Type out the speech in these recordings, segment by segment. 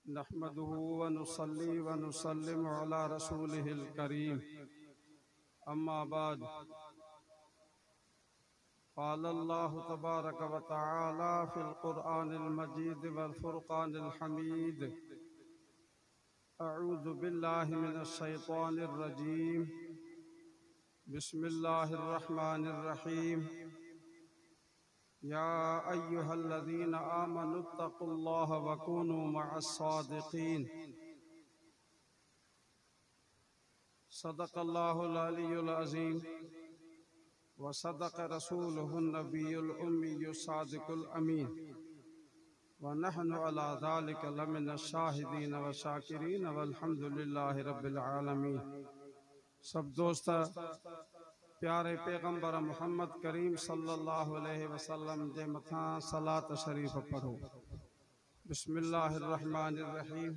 नहमदुहु व नुसल्ली व नुसल्लिम अला रसूलिहिल करीम। अम्मा बाद, क़ाल अल्लाहु तबारक व तआला फ़िल क़ुरआनिल मजीद वल फ़ुरक़ानिल हमीद। अऊज़ु बिल्लाहि मिनश शैतानिर रजीम। बिस्मिल्लाहिर रहमानिर रहीम। या अय्युहल्लज़ीना आमनुत्तक़ुल्लाह व कूनू मअस्सादिक़ीन। सदक़ल्लाहुल अलियुल अज़ीम व सदक़ रसूलुहुन नबियुल उम्मियुस सादिकुल अमीन व नहनु अला ज़ालिका लमिनश शाहिदीन व शाकिरीन वल्हम्दुलिल्लाहि रब्बिल आलमीन। सब दोस्त प्यारे पैगंबर मोहम्मद करीम सल्लल्लाहु अलैहि वसल्लम जे मथा सलात शरीफ पढ़ो। बिस्मिल्लाहिर रहमानिर रहीम।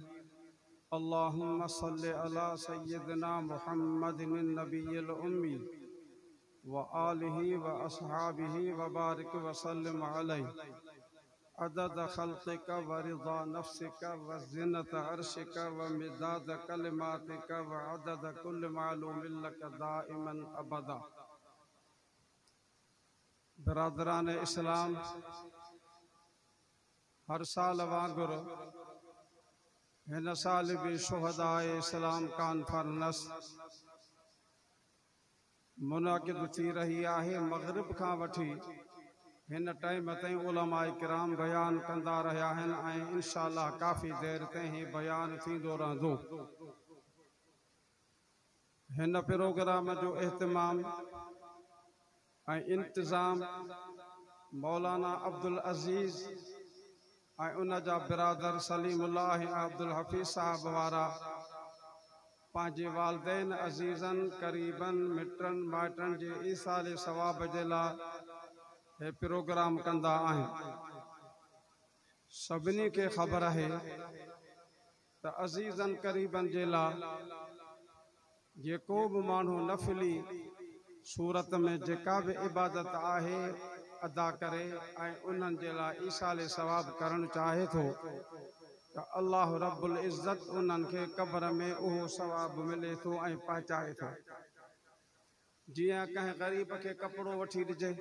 अल्लाहुम्मा सल्लि अला सय्यिदिना मुहम्मदिन नबिय्यिल उम्मी व आलिहि व अस्हाबिहि व बारिक व सल्लिम अलैहि अदद खल्क़िका व रिज़ा नफ्सिका व ज़िनत अर्शिका व मिदाद कलिमातिका व अदद कुल्लि मालूमिन लका दाइमन अबदा। बिरादरान इस्लाम, हर साल वांगुरु हिन साल भी शुहदाए इस्लाम कॉन्फ्रेंस मुनाकिद थी रही आहे। मग़रिब खां वठी हिन टाइम ताईं उलमाए किराम बयान कंदा रहिया आहिनि ऐं इंशाअल्लाह काफ़ी देर ताईं ही बयान थींदो रहंदो। हिन प्रोग्राम जो एहतमाम ऐं इंतज़ाम मौलाना अब्दुल अज़ीज़ ऐं उन जा बिरादर सलीमुल्लाह अब्दुल हफ़ीज़ साहब वारा पंहिंजे वालिदैन अज़ीज़न क़रीबन मिटनि माइटनि जे ईसाल सवाब जे लाइ हे प्रोग्राम कंदा आहिनि। सभिनी खे ख़बर आहे त अज़ीज़न क़रीबन जे लाइ जेको बि माण्हू नफ़िली सूरत में जेका बि इबादत आहे अदा करे ऐं उन्हनि जे लाइ ईसाल सवाब करणु चाहे थो त अल्लाह रब्बुल इज़्ज़त उन्हनि खे क़ब्र में उहो सवाब मिले थो ऐं पहुचाए थो। जीअं कंहिं ग़रीब खे कपिड़ो वठी ॾिजे,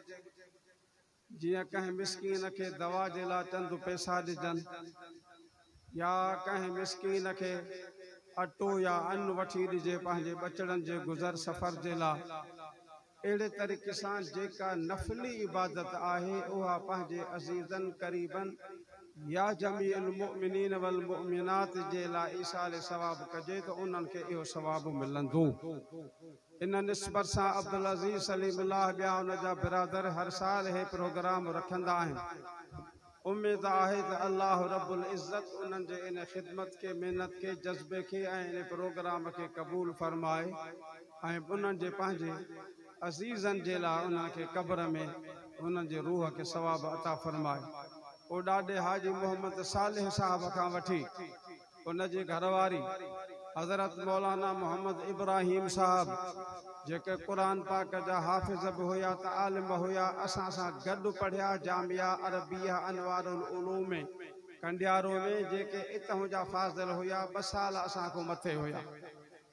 जीअं कंहिं मिसकीन खे दवा जे लाइ चंद पैसा ॾिजनि, या कंहिं मिसकीन खे अटो या अन्न वठी ॾिजे पंहिंजे बचड़नि जे गुज़र सफ़र जे लाइ, अहिड़े तरीक़े सां जेका नफ़िली इबादत आहे उहा पंहिंजे अज़ीज़न क़रीबन या जमीअल मुमिनीन वल मुमिनात जे लाइ ईसाल सवाब कजे त उन्हनि खे इहो सवाब मिलंदो। इन निस्बत सां अब्दुल अज़ीज़ सलीमुल्लाह ॿिया उन जा बिरादर हर साल हे प्रोग्राम रखंदा आहिनि। उम्मीद आहे त अल्लाह रब्बुल इज़्ज़त उन्हनि जे इन ख़िदमत खे, मेहनत खे, जज़्बे खे ऐं इन प्रोग्राम खे क़बूल फरमाए ऐं उन्हनि जे पंहिंजे अज़ीज़न जे लाइ उन्हनि खे क़ब्र में उन्हनि जे रूह खे सवाब अता फरमाए। ओ ॾाॾे हाजी मोहम्मद सालिह साहब खां वठी उन जी घरवारी हज़रत मौलाना मोहम्मद इब्राहिम साहब जेके क़ुरान पाक जा हाफ़िज़ बि हुया त आलिम हुया, असां सां गॾु पढ़िया जामिया अरबिया अनवारुल उलूम में कंडियारो में, जेके इतां जा फाज़िल हुया 2 साल असां खां मथे हुया।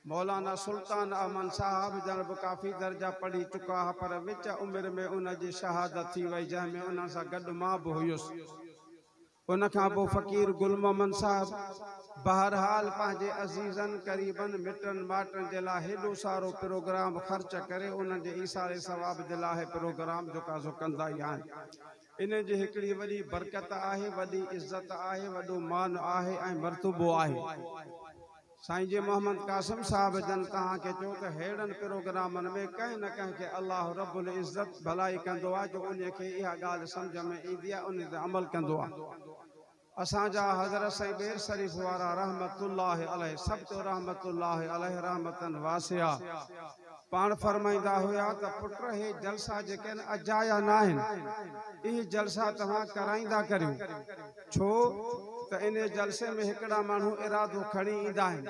मौलाना सुल्तान अमन साहब जन बि काफ़ी दर्जा पढ़ी चुका हुआ, पर विच उमिरि में उन जी शहादत थी वई, जंहिंमें उन सां गॾु मां बि हुयुसि। उन खां पोइ फ़कीर गुल मोहम्मद साहब बहरहाल पंहिंजे अज़ीज़न क़रीबन मिटनि माइटनि जे लाइ हेॾो सारो प्रोग्राम ख़र्च करे उन्हनि जे ईसाल सवाब जे लाइ प्रोग्राम जेका कंदा ई आहिनि। इन जी हिकिड़ी वॾी बरकत आहे, वॾी इज़्ज़त आहे, वॾो मान आहे ऐं मर्तबो आहे। साईं जी मोहम्मद कासिम साहब जन तव्हांखे चयो त अहिड़नि प्रोग्रामनि में कंहिं न कंहिं खे अल्लाह रब्बुल इज़्ज़त भलाई कंदो आहे जो उन खे इहा ॻाल्हि सम्झ में ईंदी आहे, उन ते अमल कंदो आहे। असांजा हज़रत साईं बेर शरीफ़ वारा रहमतुल्लाह अलैह, सब तो रहमतुल्लाह अलैह रहमतन वासिया, पाण फरमाईंदा हुया त पुट हे जलसा जेके अजाया न आहिनि, इहे जलसा तव्हां कराईंदा करियो। छो त इन जलसे में हिकिड़ा माण्हू इरादो खणी ईंदा आहिनि,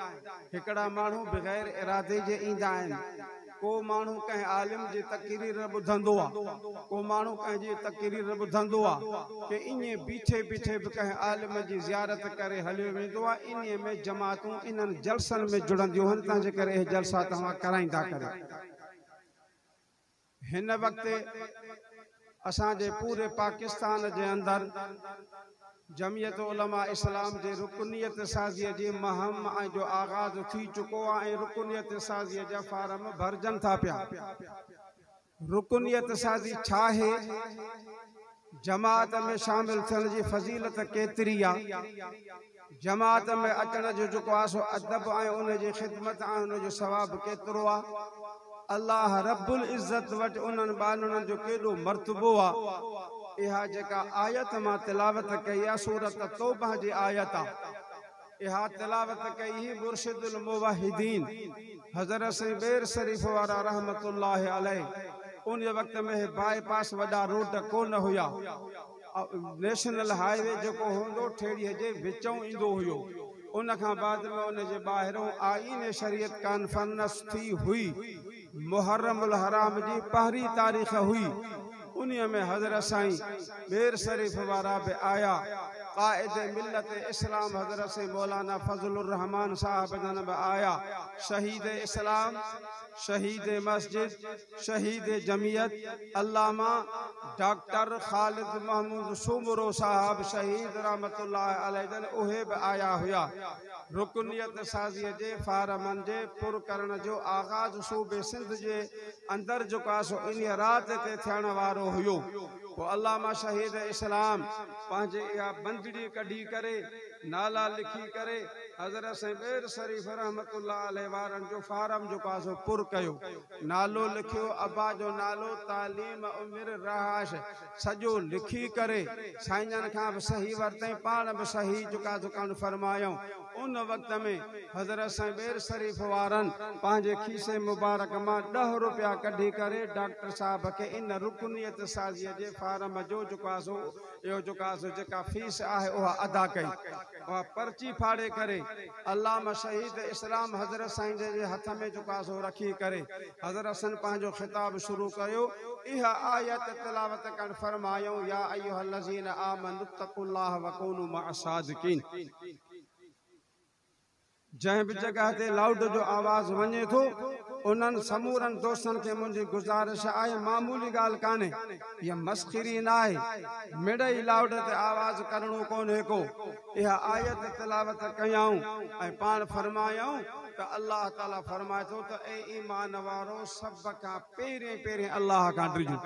हिकिड़ा माण्हू बग़ैर इरादे जे ईंदा आहिनि। को माण्हू कंहिं आलिम जी तक़रीर ॿुधंदो आहे, को माण्हू कंहिंजी तक़रीर ॿुधंदो आहे कि ईअं बीठे बीठे बि कंहिं आलिम जी ज़ियारत करे हलियो वेंदो आहे। इन में जमातूं इन्हनि जलसनि में जुड़ंदियूं आहिनि, तंहिंजे करे इहे जलसा तव्हां कराईंदा करे। हिन वक़्तु असांजे पूरे पाकिस्तान जे अंदरि जमियत उलमा इस्लाम जे रुकनियत साज़ीअ जी मुहिम जो आगाज़ थी चुको आहे ऐं रुकनियत साज़ीअ जा फारम भरजनि था पिया। रुकनियत साज़ी छा आहे, जमात में शामिल थियण जी फज़ीलत केतिरी आहे, जमात में अचण जो जेको आहे सो अदब ऐं उन जी ख़िदमत ऐं उन जो सवाबु केतिरो आहे, अल्लाह रब्बुल इज़्ज़त वटि उन्हनि बाननि जो केॾो मर्तबो आहे। इहा जेका आयत मां तिलावत कई आहे सूरत तौबह जी आयत आहे, इहा तिलावत कई ही मुर्शिदुल मुवहिदीन हज़रत सैयद शरीफ वारा रहमतुल्लाह अलैह। उन वक़्त में बाईपास वॾा रोड कोन हुया, नेशनल हाईवे जेको हूंदो ठेड़ीअ जे विचों ईंदो हुयो। उन खां बाद में उन जे ॿाहिरों आईन शरीयत कॉन्फ्रेंस थी हुई, मुहर्रमुल हराम जी पहिरीं तारीख़ हुई। उन में हज़रत साईं बेर शरीफ वारा भी आया, क़ाइद मिल्लत इस्लाम हज़रत से मौलाना फजलुर रहमान साहब जन भी आया, शहीद इस्लाम, शहीद मस्जिद, शहीद जमियत अल्लामा डॉक्टर खालिद महमूद सुमरो साहब शहीद रहमतुल्लाह अलैह उहे भी आया हुआ। रुकनियत साज़ीअ जे फारमन जे पुर करण जो आगाज़ सूबे सिंध जे अंदर जो कासो इन रात ते थियण वारो हुयो। पोइ अल्लामा शहीद इस्लाम पंहिंजे इहा बंदड़ी कढी करे नाला लिखी करे हज़रत सैयद शरीफ रहमतुल्लाह अलैह वारन जो फारम जो कासो पुर कयो। नालो लिखियो, अब्बा जो नालो, तालीम, उमिर, रहाश सॼो लिखी करे साईंजन खां बि सही वरितई, पाण बि सही जो कासो कन फरमायूं। उन वक़्त में हज़रत सैयद शरीफ वारन पंहिंजे खीसे मुबारक मां 10 रुपया कढी करे डॉक्टर साहब के इन रुकनियत साज़ीअ जे फारम जो कासो इहो जो कासो जेका फीस आहे उहा अदा कई। उहा पर्ची फाड़े करे अल्लामा शहीद इस्लाम हज़रत साईं जे हथ में जो कासो रखी करे हज़रत सन पंहिंजो खिताब शुरू कयो। इहा आयत तिलावत कन फरमायूं, या अय्युहल्लज़ीना आमनुत्तकुल्लाह वकूनू मअस-सादिकीन। जंहिं भी जगह ते लाउड जो आवाज़ वञे थो उन्हनि समूरनि दोस्तनि खे मुंहिंजी गुज़ारिश आहे, मामूली ॻाल्हि कान्हे, इहा मस्खरी न आहे, मिड़ई लाउड ते आवाज़ करणो कोन्हे को। इहा आयत तिलावत कयूं ऐं पाण फरमायूं त अल्लाह ताला फरमाए थो त ए ईमान वारो सभ खां पहिरें पहिरें अल्लाह खां डिॼो।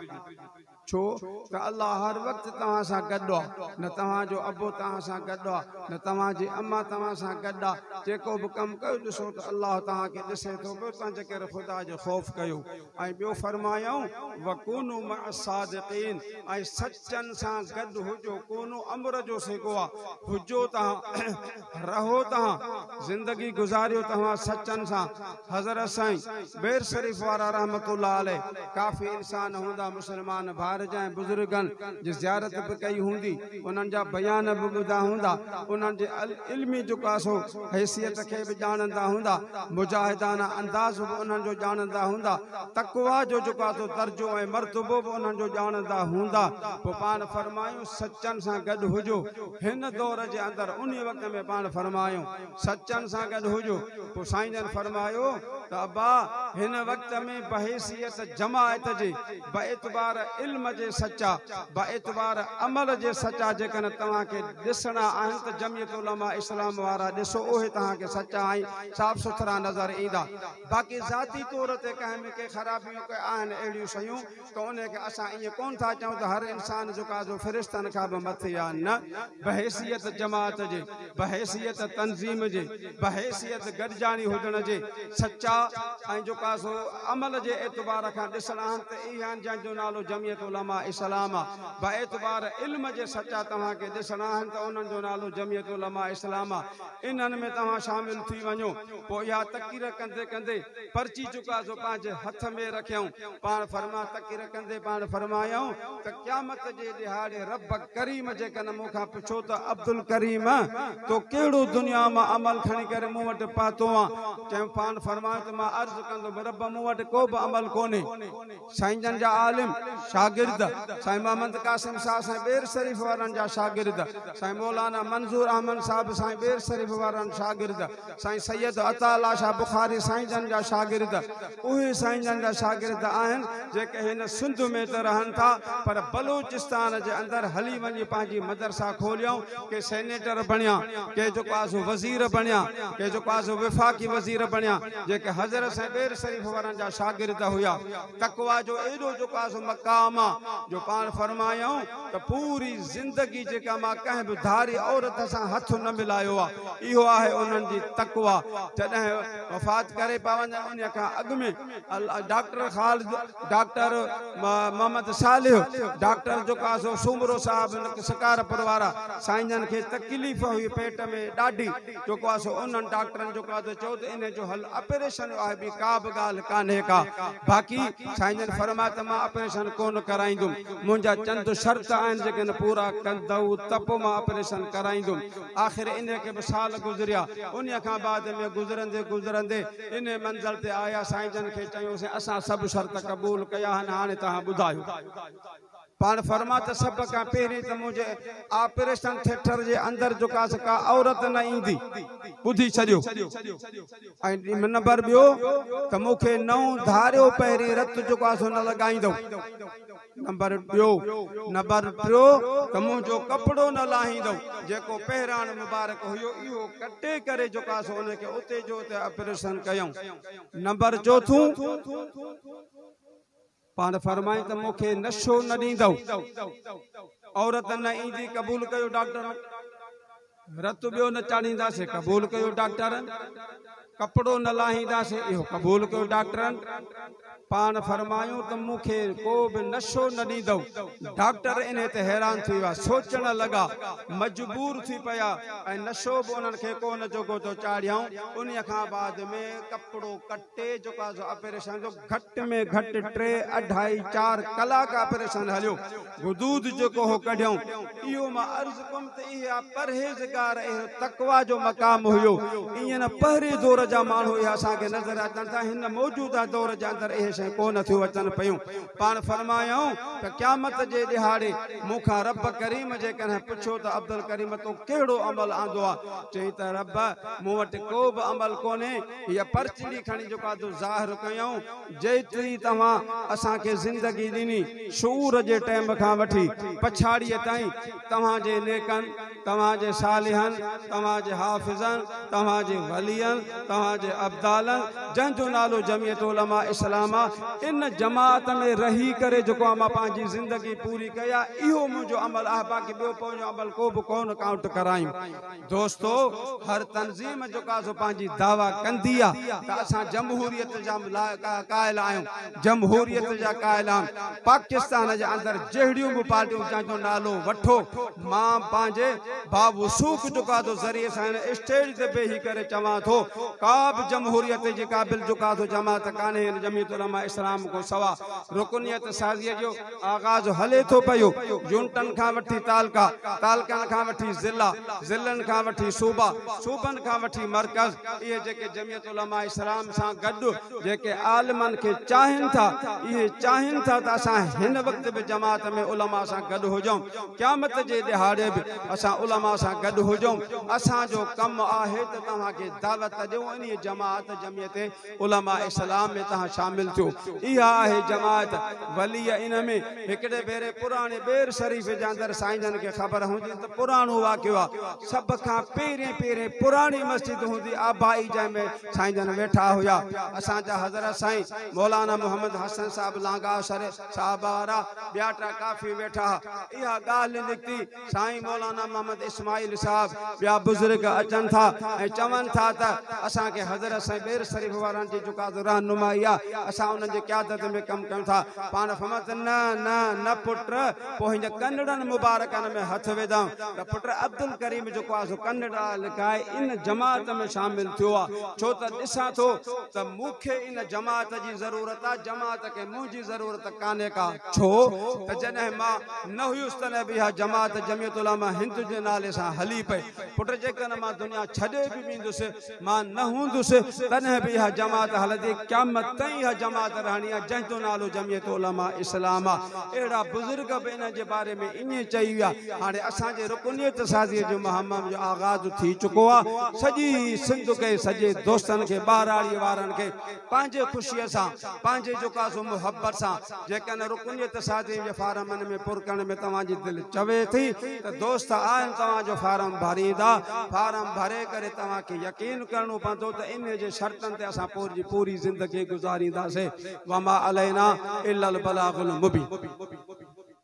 छो त अल्लाह हर वक़्तु तव्हां सां गॾु आहे, न तव्हांजो अबो तव्हां सां गॾु आहे, न तव्हांजी अम्मा तव्हां सां गॾु आहे। जेको बि कमु कयो ॾिसो त अल्लाह तव्हांखे ॾिसे थो पियो, तंहिंजे करे ख़ुदा जो ख़ौफ़ कयो। ऐं ॿियो फरमायूं वकूनू मअस-सादिकीन, ऐं सचनि सां गॾु हुजो। कोनो अमर जो सिको आहे, हुजो तव्हां, रहो तव्हां, ज़िंदगी गुज़ारियो तव्हां सचनि सां। हज़रत साईं बेर शरीफ वारा रहमतुल्लाह अलैह काफ़ी इंसान हूंदा, मुस्लमान भार जाए बुजुर्गन जी ज़ियारत भी कई हूंदी, उन्हनि जा बयान भी ॿुधा हूंदा, उन्हनि जे इल्मी जो कासो हैसियत खे भी ॼाणंदा हूंदा, मुजाहिदाना अंदाज़ भी उन्हनि जो ॼाणंदा हूंदा, तक़वा जो कासो दर्जो ऐं मर्तबो भी उन्हनि जो ॼाणंदा हूंदा। पोइ पाण फरमायूं सचनि सां गॾु हुजो। हिन दौर जे अंदरि उन वक़्त में पाण फरमायूं सचनि सां गॾु हुजो। पोइ साईं जन फरमायो त अब्बा हिन वक़्त में बहैसियत जमायत जे बएतबार इल्म जे सच्चा, बएतबार अमल जे सच्चा जेकॾहिं तव्हांखे ॾिसणा आहिनि त जमियत उलमा इस्लाम वारा ॾिसो, उहे तव्हांखे सच्चा ऐं साफ़ सुथरा नज़र ईंदा। बाक़ी ज़ाती तौर ते कंहिं में के ख़राबियूं के आहिनि अहिड़ियूं शयूं त उनखे असां ईअं कोन था चऊं त हर इंसान जो काज़ो फ़रिश्तनि खां बि मथे आहे, न। बहैसियत जमात जे, बहैसियत तंज़ीम जे, बहैसियत गॾिजाणी हुजण जे सच्चा ऐं जो काज़ो अमल जे एतबार खां ॾिसणा आहिनि त इहे आहिनि जंहिंजो नालो जमियत उलमा इस्लाम बाएतबार इल्म जे सच्चा तव्हां के ॾिसणा आहिनि त उन्हनि जो नालो जमियत उलमा इस्लाम इन्हनि में तव्हां शामिल थी वञो। पोइ इहा तक़रीर कंदे कंदे पर्ची चुका जो पंहिंजे हथ में रखियऊं। पाण फरमा तक़रीर कंदे पाण फरमायूं त क़यामत जे ॾिहाड़े रब करीम जेकॾहिं मूंखां पुछो त अब्दुल करीम तो कहिड़ो दुनिया मां अमल खणी करे मूं वटि पातो आहे, चयूं पाण फरमायो त मां अर्ज़ु कंदुमि रब मूं वटि को बि अमल कोन्हे। साईं जन जा आलिम शागिर्द साईं मोहम्मद कासिम साहब साईं बेर शरीफ़ वारनि जा शागिर्द, साईं मौलाना मंज़ूर अहमद साहब साईं बेर शरीफ़ वारनि शागिर्द, साईं सैयद अताला शाह बुखारी साईं जन जा शागिर्द, उहे साईं जन जा शागिर्द आहिनि जेके हिन सिंध में त रहनि था पर बलूचिस्तान जे अंदरि हली वञी पंहिंजी मदरसा खोलियऊं। के सेनेटर बणिया, के जेको आहे वज़ीर बणिया, के जेको आहे विफ़ाक़ी वज़ीर बणिया, जेके हज़रत साईं बेर शरीफ़ वारनि जा शागिर्द हुया। तक़वा जो एॾो जेको आहे मक़ाम आहे जो पाण फरमायूं त पूरी ज़िंदगी जेका मां कंहिं बि धारी औरत सां हथ न मिलायो आहे, इहो आहे उन्हनि जी तक़वा। जॾहिं वफ़ात करे पिया वञनि उन खां अॻु में डॉक्टर ख़ालिद, डॉक्टर मोहम्मद सालिह, डॉक्टर जेको आहे सुमरो साहब शिकारपुर वारा, साईं जन खे तकलीफ़ हुई पेट में ॾाढी, जेको आहे उन्हनि डॉक्टरनि जेको आहे चयो त इन जो हल ऑपरेशन आहे, ॿी का बि ॻाल्हि कान्हे का। बाक़ी साईं जन फरमाया त मां ऑपरेशन कोन कराईंदुमि, मुंहिंजा चंद शर्त आहिनि जेके पूरा कंदव त पोइ मां ऑपरेशन कराईंदुमि। आख़िर इन खे बि साल गुज़रिया, उन खां बाद में गुज़रंदे गुज़रंदे इन मंज़िल ते आया। साईं जन खे चयोसीं असां सभु शर्त क़बूल कया आहिनि, हाणे तव्हां ॿुधायो। पाण फरमा त सभ खां पहिरीं त मुंहिंजे ऑपरेशन थिएटर जे अंदरि जेका का औरत न ईंदी, ॿुधी छॾियो। ऐं नंबर ॿियो त मूंखे नओं धारियो पहिरीं रत जेको आहे न लॻाईंदो। नंबर ॿियो त मुंहिंजो कपिड़ो न लाहींदो, जेको पहिराण मुबारक हुयो इहो कटे करे जेको आहे उनखे उते जो उते ऑपरेशन कयूं। नंबर चौथों पाण फरमाई त मूंखे नशो न ॾींदो, औरत न ईंदी, क़बूल कयो डॉक्टर। रत ॿियो न चाढ़ींदासीं, क़बूल कयो डॉक्टरनि। कपिड़ो न लाहींदासीं, इहो क़बूल कयो डॉक्टरनि। पाण फरमायूं त मूंखे को बि नशो न ॾींदो। डॉक्टर इन ते हैरान थी विया, सोचण लॻा, मजबूर थी पिया ऐं नशो बि उन्हनि खे कोन जोगो तो चाढ़ियऊं। उन खां बाद में कपिड़ो कटे जेको आहे ऑपरेशन जो घटि में घटि 3-2.5-4 कलाक ऑपरेशन हलियो। गुदूद जेको हो कढियऊं। इहो मां अर्ज़ु कयुमि त इहा परहेज़गार तक़वा जो मक़ाम हुयो। ईअं न पहिरें दौर जा माण्हू इहा असांखे नज़र अचनि था, हिन मौजूदा दौर जे अंदरि इहे शयूं कोन थियूं अचनि पियूं। पाण फरमायूं त क़यामत जे ॾिहाड़े मूंखां रब करीम जेकॾहिं पुछो त अब्दुल करीम तो कहिड़ो अमल आंदो आहे, चई त रब मूं वटि को बि अमल कोन्हे। हीअ पर्चड़ी खणी जेको आहे ज़ाहिर कयूं, जेतिरी तव्हां असांखे ज़िंदगी ॾिनी शूर जे टाइम खां वठी पछाड़ीअ ताईं, तव्हांजे नेकनि, तव्हांजे सालिहनि, तव्हांजे हाफ़िज़नि, तव्हांजे वलियनि, तव्हांजे अब्दालनि, जंहिंजो नालो जमियत उलमा इस्लाम, इन जमात में रही करे जेको मां पंहिंजी ज़िंदगी पूरी कया, इहो मुंहिंजो अमल आहे। बाक़ी ॿियो पंहिंजो अमल को बि कोन काउंट करायूं। दोस्तो, हर तंज़ीम जेको आहे पंहिंजी दावा कंदी आहे त असां जमहूरियत जा क़ाइल आहियूं, जमहूरियत जा क़ाइल आहियूं। पाकिस्तान जे अंदरि जहिड़ियूं बि पार्टियूं जंहिंजो नालो वठो, मां पंहिंजे बावसूख जेको आहे ज़रिए सां स्टेज ते वेही करे चवां थो, का बि जमहूरियत जे क़ाबिल जेको आहे जमात कान्हे जमियत उलमा इस्लाम को सवा। रुकनियत साज़ीअ जो आगाज़ हले थो पियो, यूनिटनि खां वठी तालका, तालकनि खां वठी ज़िला, ज़िलनि खां वठी सूबा, सूबनि खां वठी मरकज़। इहे जेके जमियत उलमा इस्लाम सां गॾु जेके आलिमनि खे चाहिनि था, इहे चाहिनि था त असां हिन वक़्त बि जमात में उलमा सां गॾु हुजूं, क़यामत जे ॾिहाड़े बि असां उलमा सां गॾु हुजूं। असांजो कमु आहे त तव्हांखे दावत ॾियूं इन जमात जमियत उलमा इस्लाम में तव्हां शामिल थियो। इहा आहे जमात वली। इन में हिकिड़े भेरे पुराणे बेर शरीफ़ जे अंदरि साईं जन खे ख़बर हूंदी त पुराणो वाक़ियो आहे। सभ खां पहिरें पुराणी मस्जिद हूंदी आबाई, जंहिंमें साईं जन वेठा हुया। असांजा हज़रत साईं मौलाना मोहम्मद हसन साहब लांगा साहब वारा ॿिया टा काफ़ी वेठा। इहा ॻाल्हि निकिती, साईं मौलाना मोहम्मद इस्माइल साहब साहब ॿिया बुज़ुर्ग अचनि था ऐं चवनि था त असांखे हज़रत साईं बेर शरीफ़ वारनि जी जेका रहनुमाई आहे असां उन्हनि जे क़यादत में कमु कयूं था पाण फरमात न न न पुट पोइ हिन कन्नड़नि मुबारकनि में हथ विधऊं त पुट अब्दुल करीम जेको आहे सो कन्नड़ा लिकाए इन जमात में शामिल थियो आहे छो त ॾिसां थो त मूंखे इन जमात जी ज़रूरत आहे जमात खे मुंहिंजी ज़रूरत कान्हे का छो त जॾहिं मां न हुयुसि तॾहिं बि इहा जमात जमियत उलमा हिंद जे नाले सां हली पई पुट जेकॾहिं मां दुनिया छॾे बि वेंदुसि मां न हूंदुसि तॾहिं बि इहा जमात हलंदी क़यामत ताईं इहा जमात रहणी आहे जंहिंजो नालो जमियत उलमा इस्लाम आहे अहिड़ा बुज़ुर्ग बि इन जे बारे में ईअं चई विया हाणे असांजे रुकनियत साज़ीअ जो मुहम्मद जो आगाज़ थी चुको आहे सॼी सिंध खे सॼे दोस्तनि खे ॿाराड़ीअ वारनि खे पंहिंजे ख़ुशीअ सां पंहिंजे जेको आहे सो मुहबत सां जेकॾहिं रुकनियत साज़ी जे फारमनि में पुर करण में तव्हांजी दिलि चवे थी त दोस्त आहिनि तव्हांजो फारम भरींदा फारम भरे करे तव्हांखे यकीन करणो पवंदो त इन जे शर्तनि ते असां पूरी ज़िंदगी गुज़ारींदासीं वमा अलैना इल्लल बलागुल मुबीन।